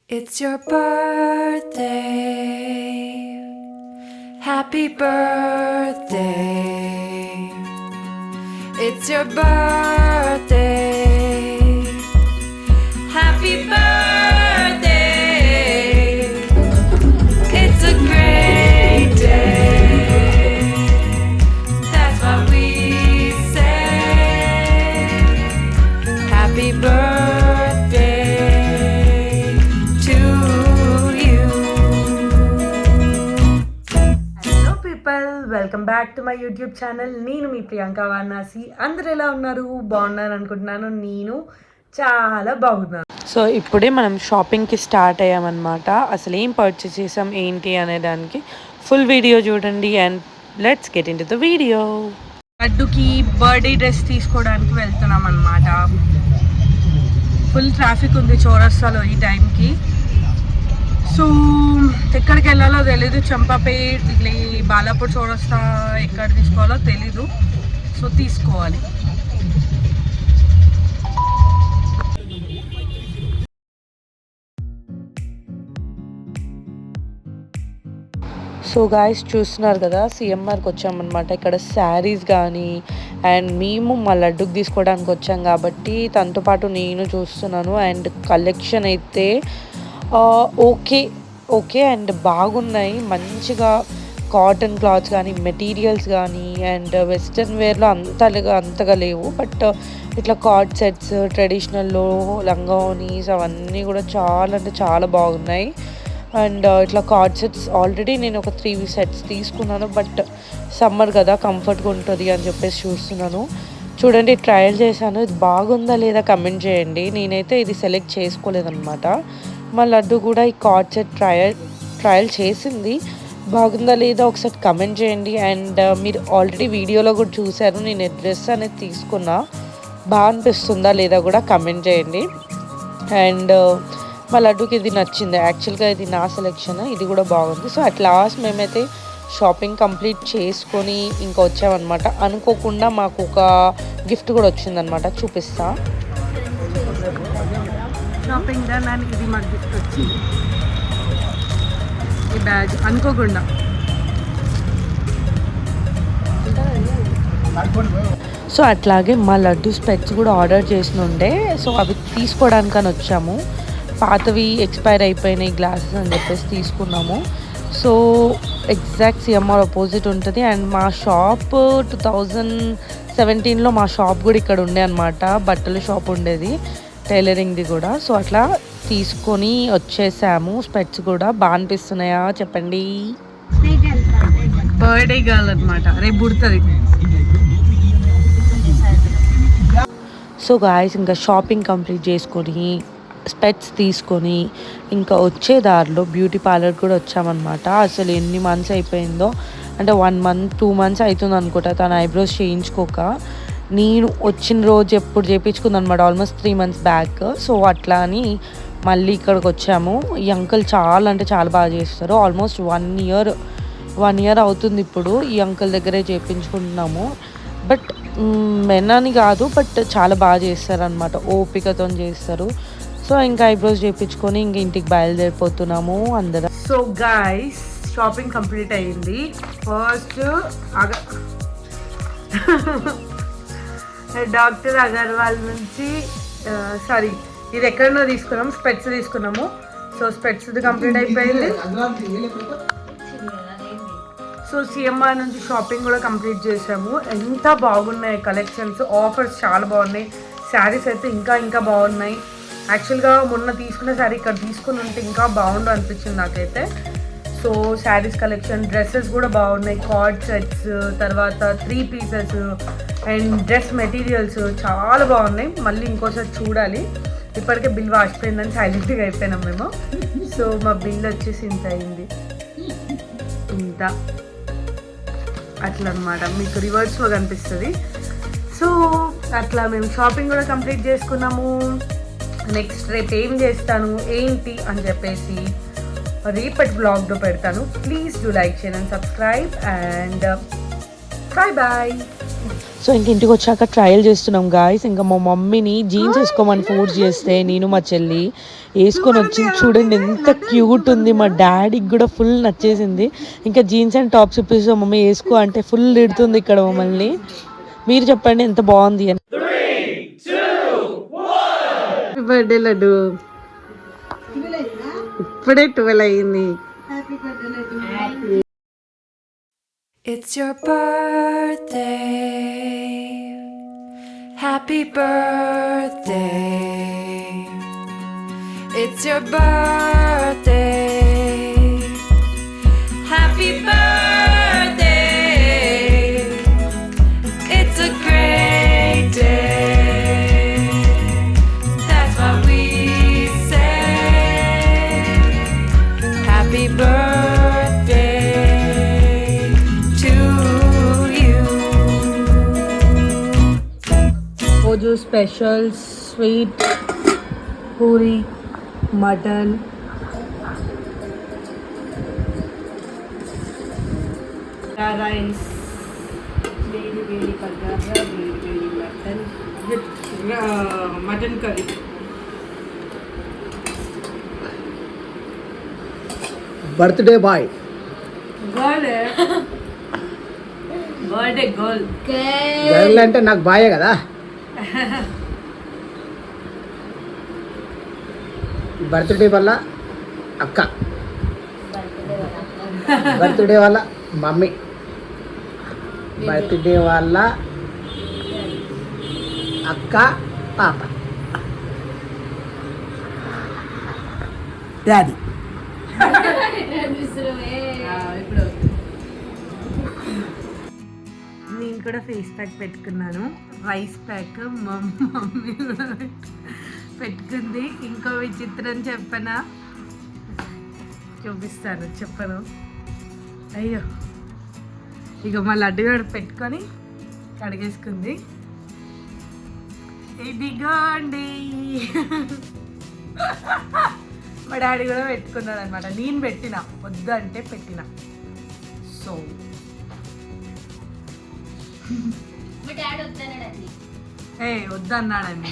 It's your birthday. Happy birthday. It's your birthday. Happy birthday. It's a great day. That's what we say. Happy birthday to you. Hello people, welcome back to my YouTube channel. నేను మీ ప్రియాంక వారణాసి. అందరు ఎలా ఉన్నారు? బాగున్నారు అనుకుంటున్నాను. నేను చాలా బాగున్నాను. So ఇప్పుడే మనం షాపింగ్కి స్టార్ట్ అయ్యామన్నమాట. అసలు ఏం పర్చేస్ చేసాం ఏంటి అనే దానికి ఫుల్ వీడియో చూడండి and let's get into the video. లడ్డుకి బర్త్డే డ్రెస్ తీసుకోవడానికి వెళ్తున్నాం అనమాట. ఫుల్ ట్రాఫిక్ ఉంది చౌరస్తాలో ఈ టైంకి. సో ఎక్కడికి వెళ్ళాలో తెలీదు. చంపాపేట్, బాలాపూర్ చౌరస్తా ఎక్కడ తీసుకోవాలో తెలీదు. సో తీసుకోవాలి. సో గాయస్ చూస్తున్నారు కదా, సిఎంఆర్కి వచ్చామన్నమాట. ఇక్కడ శారీస్ కానీ అండ్ మేము మా లడ్డుకి తీసుకోవడానికి వచ్చాం కాబట్టి తనతో పాటు నేను చూస్తున్నాను. అండ్ కలెక్షన్ అయితే ఓకే అండ్ బాగున్నాయి. మంచిగా కాటన్ క్లాత్స్ కానీ మెటీరియల్స్ కానీ అండ్ వెస్ట్రన్ వేర్లో అంతగా లేవు. బట్ ఇట్లా కార్డ్ సెట్స్, ట్రెడిషనల్లో లంగావోనీస్ అవన్నీ కూడా చాలా అంటే చాలా బాగున్నాయి. అండ్ ఇట్లా కార్డ్ సెట్స్ ఆల్రెడీ నేను ఒక 3 సెట్స్ తీసుకున్నాను. బట్ సమ్మర్ కదా కంఫర్ట్గా ఉంటుంది అని చెప్పేసి చూస్తున్నాను. చూడండి, ట్రయల్ చేశాను. ఇది బాగుందా లేదా కమెంట్ చేయండి. నేనైతే ఇది సెలెక్ట్ చేసుకోలేదన్నమాట. మా లడ్డు కూడా ఈ కార్డ్ సెట్ ట్రయల్ చేసింది. బాగుందా లేదా ఒకసారి కమెంట్ చేయండి. అండ్ మీరు ఆల్రెడీ వీడియోలో కూడా చూశారు. నేను డ్రెస్ అనేది తీసుకున్నా. బాగా అనిపిస్తుందా లేదా కూడా కమెంట్ చేయండి. అండ్ మా లడ్డుకి ఇది నచ్చింది. యాక్చువల్గా ఇది నా సెలెక్షన్. ఇది కూడా బాగుంది. సో అట్ లాస్ట్ మేమైతే షాపింగ్ కంప్లీట్ చేసుకొని ఇంకా వచ్చామన్నమాట. అనుకోకుండా మాకు ఒక గిఫ్ట్ కూడా వచ్చిందనమాట. చూపిస్తా. షాపింగ్ డన్ అండ్ ఇది మాకు గిఫ్ట్ వచ్చింది. ఈ బ్యాగ్ అనుకోకుండా. సో అట్లాగే మా లడ్డు స్పెక్స్ కూడా ఆర్డర్ చేసి ఉండే. సో అవి తీసుకోవడానికని వచ్చాము. పాతవి ఎక్స్పైర్ అయిపోయినాయి గ్లాసెస్ అని చెప్పేసి తీసుకున్నాము. సో ఎగ్జాక్ట్ సిఎంఆర్ అపోజిట్ ఉంటుంది. అండ్ మా షాప్ 2017లో మా షాప్ కూడా ఇక్కడ ఉండే అనమాట. బట్టల షాప్ ఉండేది, టైలరింగ్ది కూడా. సో అట్లా తీసుకొని వచ్చేసాము. స్పెట్స్ కూడా బాగా అనిపిస్తున్నాయా చెప్పండి. బర్త్డే గర్ల్ అనమాట, రేపు పుడుతుంది. సో గాయస్ ఇంకా షాపింగ్ కంప్లీట్ చేసుకొని స్పెట్స్ తీసుకొని ఇంకా వచ్చే దారిలో బ్యూటీ పార్లర్ కూడా వచ్చామన్నమాట. అసలు ఎన్ని మంత్స్ అయిపోయిందో అంటే 1 month 2 months అవుతుంది అనుకుంటా తన ఐబ్రోస్ చేయించుకోక. నేను వచ్చిన రోజు ఎప్పుడు చేయించుకుంది అనమాట, ఆల్మోస్ట్ 3 months బ్యాక్. సో అట్లా అని మళ్ళీ ఇక్కడికి వచ్చాము. ఈ అంకుల్ చాలా అంటే చాలా బాగా చేస్తారు. ఆల్మోస్ట్ 1 year అవుతుంది ఇప్పుడు ఈ అంకుల్ దగ్గరే చేయించుకుంటున్నాము. బట్ మెన్ అని కాదు, బట్ చాలా బాగా చేస్తారు అనమాట. ఓపికతో చేస్తారు. సో ఇంకా ఐబ్రోస్ చేయించుకొని ఇంక ఇంటికి బయలుదేరిపోతున్నాము అందరం. సో గైస్ షాపింగ్ కంప్లీట్ అయ్యింది. ఫస్ట్ డాక్టర్ అగర్వాల్ నుంచి సారీ ఇది ఎక్కడనో తీసుకున్నాము, స్పెట్స్ తీసుకున్నాము. సో స్పెట్స్ కంప్లీట్ అయిపోయింది. సో సిఎంఆర్ నుంచి షాపింగ్ కూడా కంప్లీట్ చేసాము. ఎంత బాగున్నాయి కలెక్షన్స్, ఆఫర్స్ చాలా బాగున్నాయి. శారీస్ అయితే ఇంకా బాగున్నాయి. యాక్చువల్గా మొన్న తీసుకున్న శారీ ఇక్కడ తీసుకుని ఉంటే ఇంకా బాగుండు అనిపించింది నాకైతే. సో శారీస్ కలెక్షన్, డ్రెస్సెస్ కూడా బాగున్నాయి. కార్డ్ సెట్స్, తర్వాత 3 pieces అండ్ డ్రెస్ మెటీరియల్స్ చాలా బాగున్నాయి. మళ్ళీ ఇంకోసారి చూడాలి. ఇప్పటికే బిల్ వాసిపోయిందని సైలెంట్గా అయిపోయినాం మేము. సో మా బిల్ వచ్చేసి ఇంత అయింది, ఇంత అట్లా అనమాట. మీకు రివర్స్లో కనిపిస్తుంది. సో అట్లా మేము షాపింగ్ కూడా కంప్లీట్ చేసుకున్నాము. నెక్స్ట్ రేపు ఏం చేస్తాను ఏంటి అని చెప్పేసి రేపటి బ్లాగ్లో పెడతాను. Please do like, share and subscribe and bye. So ఇంక ఇంటికి వచ్చాక ట్రయల్ చేస్తున్నాం గాయస్. ఇంకా మా మమ్మీని జీన్స్ వేసుకోమని ఫోర్స్ చేస్తే నేను మా చెల్లి వేసుకొని వచ్చింది. చూడండి ఎంత క్యూట్ ఉంది. మా డాడీకి కూడా ఫుల్ నచ్చేసింది. ఇంకా జీన్స్ అండ్ టాప్స్ ఇప్పిస్తాం మమ్మీ వేసుకో అంటే ఫుల్ తిడుతుంది ఇక్కడ మమ్మల్ని. మీరు చెప్పండి ఎంత బాగుంది అని. బర్త్డే లడ్డు ఇప్పుడే 12 అయింది. It's your birthday. Happy birthday. It's your birthday. Happy birthday. It's a great day. That's what we say. Happy birthday to you. రోజు special sweet puri mutton rice వేడి వేడి పగారా వేడి వేడి mutton curry. Birthday boy girl birthday girl girl అంటే నాకు బాయే కదా. Birthday వల్ల అక్క, బర్త్డే వల్ల మమ్మీ, బర్త్డే వల్ల అక్క పాప డాడీ. నేను కూడా ఫేస్ ప్యాక్ పెట్టుకున్నాను. రైస్ ప్యాక్ మా మమ్మీ కూడా పెట్టుకుంది. ఇంకో విచిత్రం చెప్పనా, చూపిస్తాను చెప్పను. అయ్యో ఇక మా లడ్డు కూడా పెట్టుకొని కడిగేసుకుంది. ఇదిగోండి మా డాడీ కూడా పెట్టుకున్నాడు అనమాట. నేను పెట్టిన వద్దు అంటే పెట్టిన. సో ఏ వద్దన్నాడండి.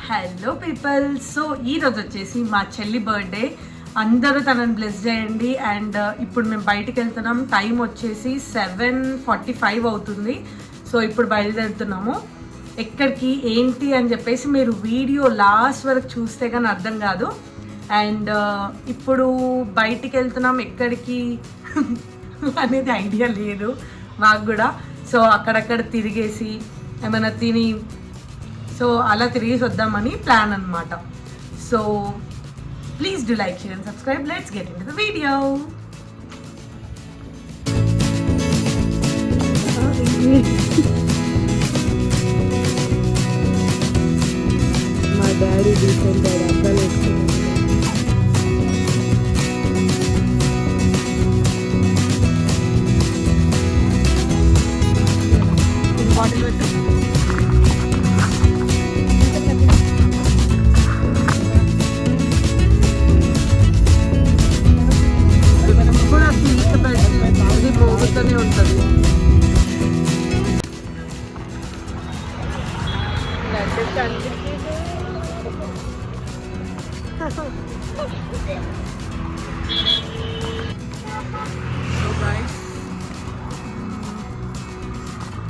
హలో పీపుల్, సో ఈరోజు వచ్చేసి మా చెల్లి బర్త్డే. అందరూ తనని బ్లెస్ చేయండి. అండ్ ఇప్పుడు మేము బయటికి వెళ్తున్నాం. టైం వచ్చేసి 7:45 అవుతుంది. సో ఇప్పుడు బయలుదేరుతున్నాము. ఎక్కడికి ఏంటి అని చెప్పేసి మీరు వీడియో లాస్ట్ వరకు చూస్తే కానీ అర్థం కాదు. అండ్ ఇప్పుడు బయటికి వెళ్తున్నాం, ఎక్కడికి అనేది ఐడియా లేదు మాకు కూడా. సో అక్కడక్కడ తిరిగేసి ఏమైనా తిని సో అలా తిరిగేసి వద్దామని ప్లాన్ అనమాట. So please do like, share and subscribe. Let's get into the video. మా డాడీ డీసెంట్ అబ్బాయి బాటిల్ పెట్టు. కూడా స్వీట్ అది మోగుతూనే ఉంటుంది.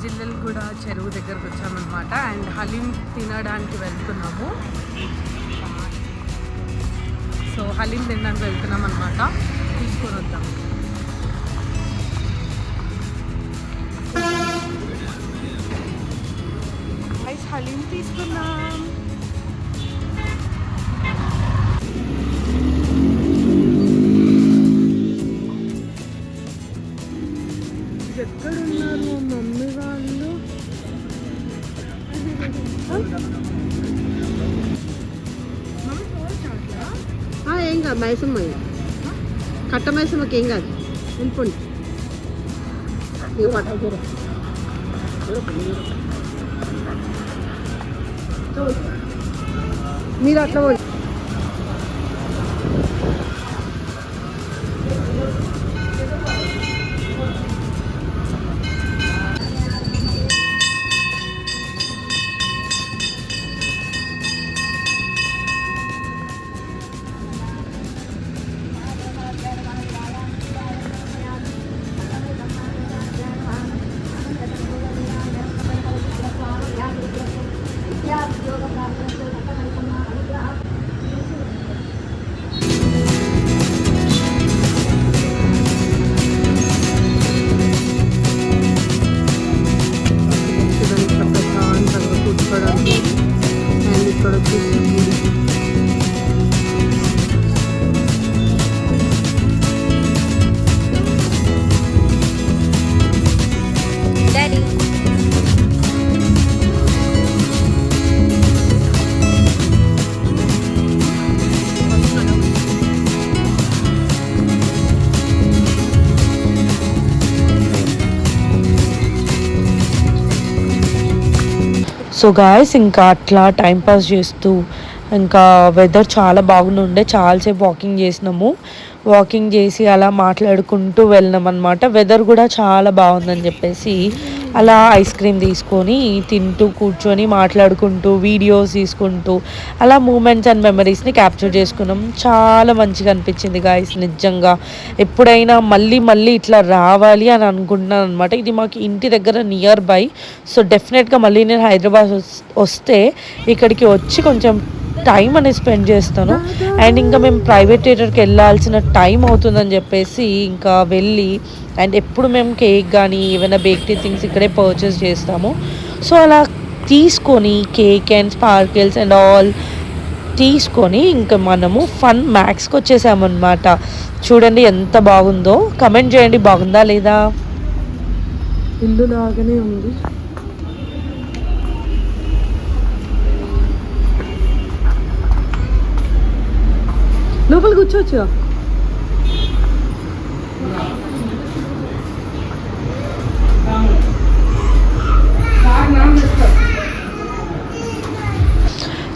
జిల్లెలగూడ చెరువు దగ్గరకు వచ్చామన్నమాట. అండ్ హలీం తినడానికి వెళ్తున్నాము. సో హలీం తినడానికి వెళ్తున్నాం అనమాట. తీసుకొని వద్దాం. హలీం తీసుకున్నాం. ఎక్కడున్నారు మమ్మీ వాళ్ళు? ఏం కాదు, మైసమ్మ కట్ట మైసమ్మకి ఏం కాదు, వెళ్ళిపోండి. మీరు అట్లా ఇక్కడ వచ్చేసి గుడి. సో గాయస్ ఇంకా అట్లా టైం పాస్ చేస్తూ ఇంకా వెదర్ చాలా బాగుండే, చాలాసేపు వాకింగ్ చేసినాము. వాకింగ్ చేసి అలా మాట్లాడుకుంటూ వెళ్ళినాం అనమాట. వెదర్ కూడా చాలా బాగుందని చెప్పేసి అలా ఐస్ క్రీమ్ తీసుకొని తింటూ కూర్చొని మాట్లాడుకుంటూ వీడియోస్ తీసుకుంటూ అలా మూమెంట్స్ అండ్ మెమరీస్ని క్యాప్చర్ చేసుకున్నాం. చాలా మంచిగా అనిపించింది గాయస్. నిజంగా ఎప్పుడైనా మళ్ళీ మళ్ళీ ఇట్లా రావాలి అని అనుకుంటున్నాను అనమాట. ఇది మాకు ఇంటి దగ్గర నియర్ బై. సో డెఫినెట్గా మళ్ళీ నేను హైదరాబాద్ వస్తే ఇక్కడికి వచ్చి కొంచెం టైం అనేది స్పెండ్ చేస్తాను. అండ్ ఇంకా మేము ప్రైవేట్ థియేటర్కి వెళ్ళాల్సిన టైం అవుతుందని చెప్పేసి ఇంకా వెళ్ళి అండ్ ఎప్పుడు మేము కేక్ కానీ ఏమైనా బేకరీ థింగ్స్ ఇక్కడే పర్చేస్ చేస్తాము. సో అలా తీసుకొని cake and sparkles and all తీసుకొని ఇంకా మనము ఫన్ మ్యాక్స్కి వచ్చేసామన్నమాట. చూడండి ఎంత బాగుందో, కమెంట్ చేయండి బాగుందా లేదా. ఇల్లు లాగానే ఉంది. లోపల కూర్చోవచ్చు.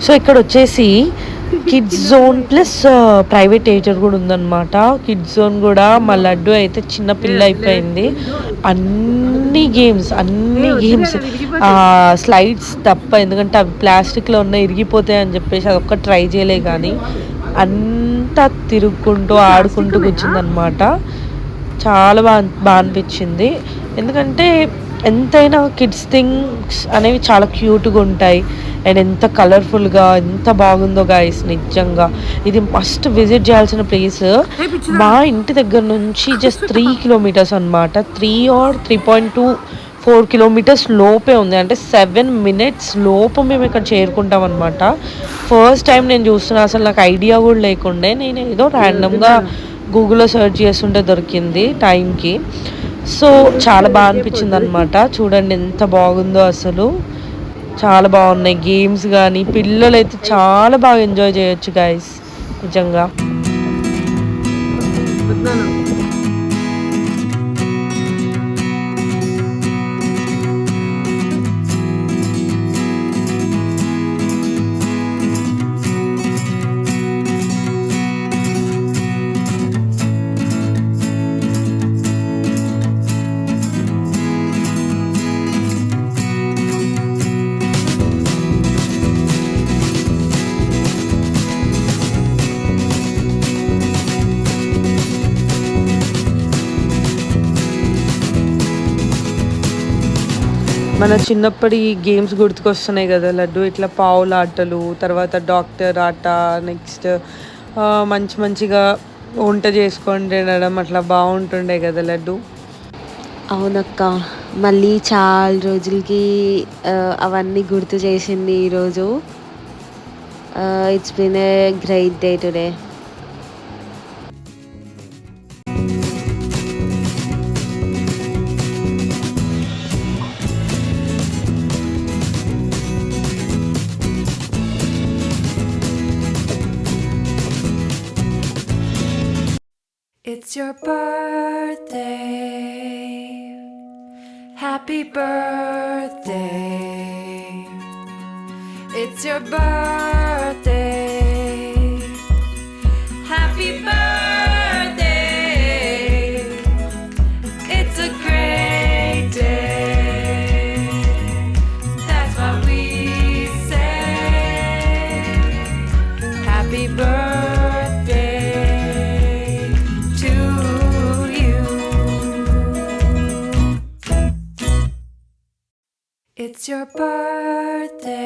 సో ఇక్కడ వచ్చేసి kids zone plus private theatre కూడా ఉందన్నమాట. కిడ్స్ జోన్ కూడా మా లడ్డు అయితే చిన్న పిల్ల అయిపోయింది. అన్ని గేమ్స్ స్లైడ్స్ తప్ప, ఎందుకంటే అవి ప్లాస్టిక్లో ఉన్న ఇరిగిపోతాయి అని చెప్పేసి అదొక్క ట్రై చేయలే, కానీ అంతా తిరుగుకుంటూ ఆడుకుంటూ కూర్చుందనమాట. చాలా బాగా అనిపించింది. ఎందుకంటే ఎంతైనా కిడ్స్ థింగ్స్ అనేవి చాలా క్యూట్గా ఉంటాయి అండ్ ఎంత కలర్ఫుల్గా ఎంత బాగుందో గాయస్. నిజంగా ఇది మస్ట్ విజిట్ చేయాల్సిన ప్లేస్. మా ఇంటి దగ్గర నుంచి జస్ట్ 3 కిలోమీటర్స్ అనమాట. 3 or 3.24 కిలోమీటర్స్ లోపే ఉంది. అంటే 7 minutes లోపు మేము ఇక్కడ చేరుకుంటాం అనమాట. ఫస్ట్ టైం నేను చూస్తున్నా, అసలు నాకు ఐడియా కూడా లేకుండే. నేను ఏదో ర్యాండమ్గా గూగుల్లో సెర్చ్ చేస్తుంటే దొరికింది టైంకి. సో చాలా బాగా అనిపించింది అనమాట. చూడండి ఎంత బాగుందో, అసలు చాలా బాగున్నాయి గేమ్స్ కానీ. పిల్లలు అయితే చాలా బాగా ఎంజాయ్ చేయొచ్చు గైస్ నిజంగా. మన చిన్నప్పటి గేమ్స్ గుర్తుకొస్తున్నాయి కదా లడ్డు. ఇట్లా పావుల ఆటలు, తర్వాత డాక్టర్ ఆట, నెక్స్ట్ మంచిగా వంట చేసుకొని తినడం, అట్లా బాగుంటుండే కదా లడ్డు. అవునక్క, మళ్ళీ చాలా రోజులకి అవన్నీ గుర్తు చేసింది ఈరోజు. It's been a great day today. It's your birthday. Happy birthday. It's your birthday. Happy birthday. It's a great day. That's what we say. Happy birthday. It's your birthday.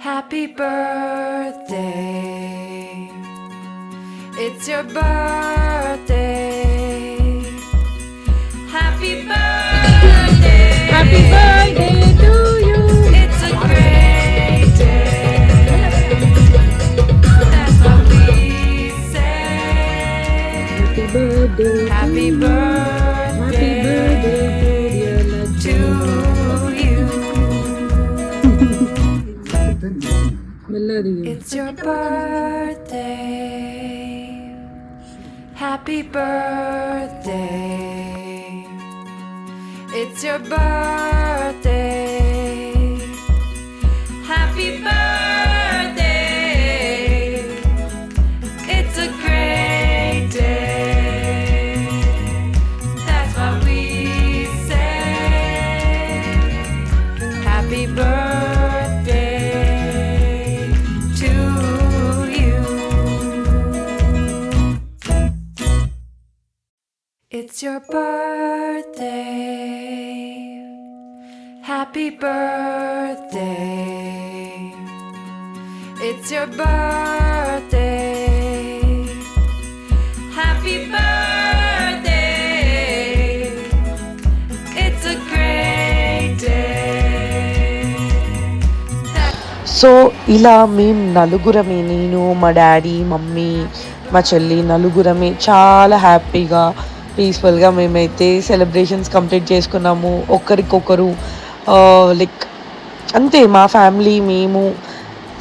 Happy birthday. It's your birthday. Happy birthday. Happy birthday to you. It's a great It's your birthday. Happy birthday. It's your birthday. Happy birthday. It's a great day. That's what we say. Happy birthday to you. It's your birthday. Happy birthday. It's your birthday. Happy birthday. It's a great day. So ఇలా మేము నలుగురమే, నేను మా daddy mummy మా చెల్లి నలుగురమే చాలా హ్యాపీగా పీస్ఫుల్గా మేమైతే సెలబ్రేషన్స్ కంప్లీట్ చేసుకున్నాము. ఒకరికొకరు లైక్ అంతే, మా ఫ్యామిలీ మేము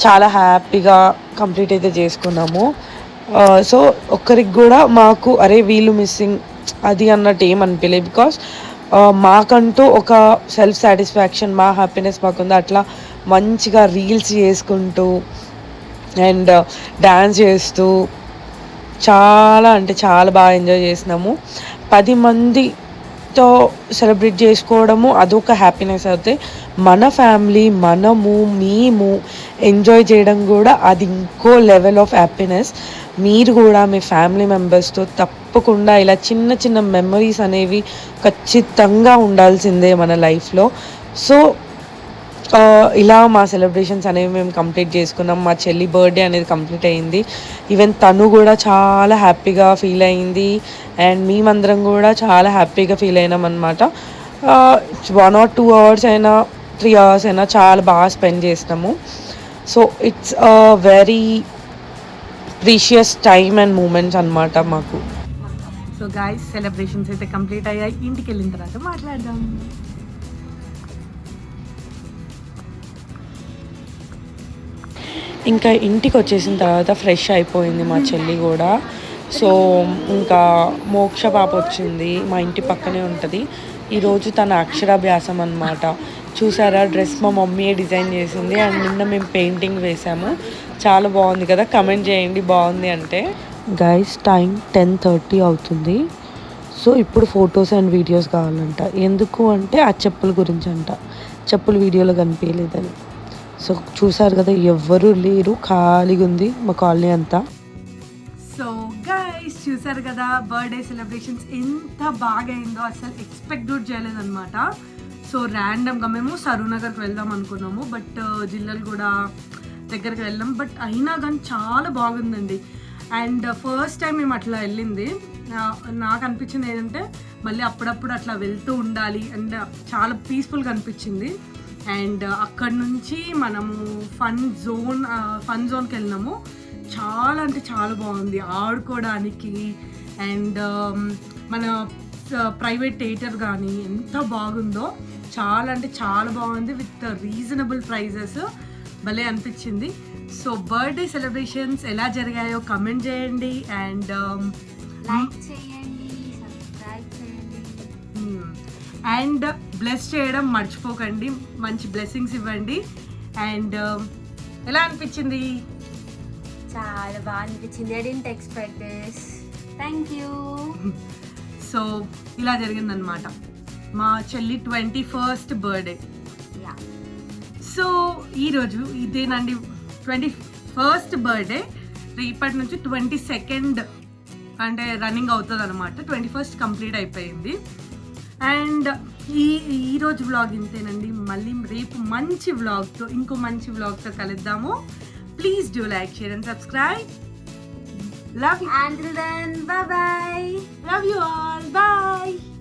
చాలా హ్యాపీగా కంప్లీట్ అయితే చేసుకున్నాము. సో ఒక్కరికి కూడా మాకు అరే వీళ్ళు మిస్సింగ్ అది అన్నట్టు ఏం అనిపించలేదు. బికాస్ మాకంటూ ఒక సెల్ఫ్ సాటిస్ఫాక్షన్, మా హ్యాపీనెస్ మాకుంది. అట్లా మంచిగా రీల్స్ చేసుకుంటూ అండ్ డ్యాన్స్ చేస్తూ చాలా అంటే చాలా బాగా ఎంజాయ్ చేసినాము. 10 మందితో సెలబ్రేట్ చేసుకోవడము అదొక హ్యాపీనెస్ అయితే, మన ఫ్యామిలీ మనము మేము ఎంజాయ్ చేయడం కూడా అది ఇంకో లెవెల్ ఆఫ్ హ్యాపీనెస్. మీరు కూడా మీ ఫ్యామిలీ మెంబర్స్తో తప్పకుండా ఇలా చిన్న చిన్న మెమరీస్ అనేవి ఖచ్చితంగా ఉండాల్సిందే మన లైఫ్లో. సో ఇలా మా సెలబ్రేషన్స్ అనేవి మేము కంప్లీట్ చేసుకున్నాం. మా చెల్లి బర్త్డే అనేది కంప్లీట్ అయింది. ఈవెన్ తను కూడా చాలా హ్యాపీగా ఫీల్ అయింది అండ్ మేమందరం కూడా చాలా హ్యాపీగా ఫీల్ అయినాం అనమాట. 1 or 2 hours అయినా 3 hours అయినా చాలా బాగా స్పెండ్ చేసినాము. So it's a very precious time and moments అనమాట మాకు. సో గాయస్, సెలబ్రేషన్స్ అయితే కంప్లీట్ అయ్యాయి. ఇంటికి వెళ్ళిన తర్వాత మాట్లాడదాం. ఇంకా ఇంటికి వచ్చేసిన తర్వాత ఫ్రెష్ అయిపోయింది మా చెల్లి కూడా. సో ఇంకా మోక్ష పాప వచ్చింది, మా ఇంటి పక్కనే ఉంటుంది. ఈరోజు తన అక్షరాభ్యాసం అన్నమాట. చూసారా, డ్రెస్ మా మమ్మీయే డిజైన్ చేసింది అండ్ నిన్న మేము పెయింటింగ్ వేసాము. చాలా బాగుంది కదా, కమెంట్ చేయండి బాగుంది అంటే. గైస్, టైం 10:30 అవుతుంది. సో ఇప్పుడు ఫొటోస్ అండ్ వీడియోస్ కావాలంట. ఎందుకు అంటే ఆ చెప్పుల గురించి అంట. చెప్పులు వీడియోలో కనిపించలేదని. సో చూసారు కదా, ఎవ్వరూ లేరు, ఖాళీగా ఉంది మా కాలనీ అంతా. సో గైస్, చూసారు కదా బర్త్డే సెలబ్రేషన్స్ ఎంత బాగా అయిందో, అసలు ఎక్స్పెక్ట్ కూడా చేయలేదన్నమాట. సో ర్యాండమ్గా మేము సరూనగర్కి వెళ్దాం అనుకున్నాము, బట్ జిల్లలు కూడా దగ్గరికి వెళ్ళాం. బట్ అయినా కానీ చాలా బాగుందండి. అండ్ ఫస్ట్ టైం మేము అట్లా వెళ్ళింది. నాకు అనిపించింది ఏంటంటే మళ్ళీ అప్పుడప్పుడు అట్లా వెళ్తూ ఉండాలి అండ్ చాలా పీస్ఫుల్గా అనిపించింది. అండ్ అక్కడ నుంచి మనము ఫన్ జోన్కి వెళ్ళినాము. చాలా అంటే చాలా బాగుంది ఆడుకోవడానికి. అండ్ మన ప్రైవేట్ థియేటర్ కానీ ఎంత బాగుందో, చాలా అంటే చాలా బాగుంది. విత్ రీజనబుల్ ప్రైజెస్, భలే అనిపించింది. సో బర్త్డే సెలబ్రేషన్స్ ఎలా జరిగాయో కమెంట్ చేయండి అండ్ లైక్ చేయండి, సబ్స్క్రైబ్ చేయండి అండ్ బ్లెస్ చేయడం మర్చిపోకండి. మంచి బ్లెస్సింగ్స్ ఇవ్వండి. అండ్ ఎలా అనిపించింది? చాలా బాగా అనిపించింది. I didn't expect this. Thank you. So ఇలా జరిగిందనమాట మా చెల్లి 21st బర్త్డే. సో ఈరోజు ఇదేనండి 21st బర్త్డే. ఇప్పటి నుంచి 22nd అంటే రన్నింగ్ అవుతుంది అనమాట. 21st కంప్లీట్ అయిపోయింది. అండ్ ఈరోజు వ్లాగ్ ఇంతేనండి. మళ్ళీ రేపు మంచి వ్లాగ్తో, ఇంకో మంచి వ్లాగ్తో కలుద్దాము. Please do like, share and subscribe. Love you. Until then, bye bye. Love you all. Bye.